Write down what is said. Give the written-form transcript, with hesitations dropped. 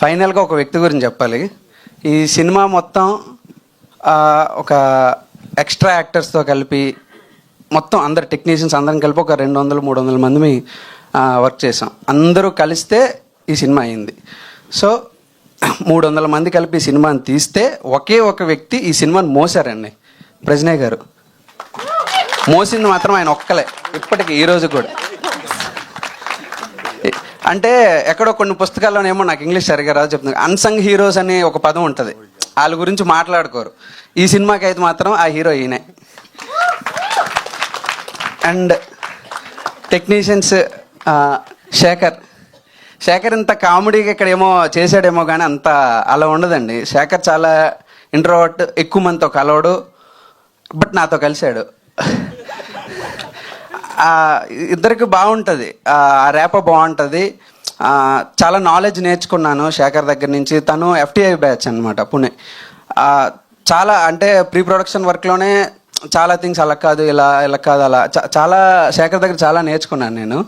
ఫైనల్గా ఒక వ్యక్తి గురించి చెప్పాలి. ఈ సినిమా మొత్తం ఒక ఎక్స్ట్రా యాక్టర్స్తో కలిపి మొత్తం అందరు టెక్నీషియన్స్ అందరం కలిపి ఒక 200-300 మంది వర్క్ చేసాం. అందరూ కలిస్తే ఈ సినిమా అయింది. సో 300 మంది కలిపి ఈ సినిమాని తీస్తే ఒకే ఒక వ్యక్తి ఈ సినిమాని మోసారండి, ప్రజ్ఞయ్ గారు. మోసింది మాత్రం ఆయన ఒక్కలే, ఇప్పటికి ఈ రోజు కూడా. అంటే ఎక్కడో కొన్ని పుస్తకాల్లోనేమో, నాకు ఇంగ్లీష్ సరిగా రాదు చెప్తున్నాను, అన్సంగ్ హీరోస్ అని ఒక పదం ఉంటుంది, వాళ్ళ గురించి మాట్లాడుకోరు. ఈ సినిమాకి అయితే మాత్రం ఆ హీరో ఈయనే. అండ్ టెక్నీషియన్స్ శేఖర్ ఇంత కామెడీగా ఇక్కడ ఏమో చేశాడేమో కానీ అంత అలా ఉండదండి. శేఖర్ చాలా ఇంట్రోవర్ట్, ఎక్కువ మందితో కలవడు, బట్ నాతో కలిశాడు. ఇద్దరికి బాగుంటుంది, ఆ రేప బాగుంటుంది. చాలా నాలెడ్జ్ నేర్చుకున్నాను శేఖర్ దగ్గర నుంచి. తను FTI బ్యాచ్ అనమాట, పుణే. చాలా అంటే ప్రీ ప్రొడక్షన్ వర్క్లోనే చాలా థింగ్స్ అలా కాదు, ఇలా కాదు, అలా చాలా శేఖర్ దగ్గర చాలా నేర్చుకున్నాను నేను.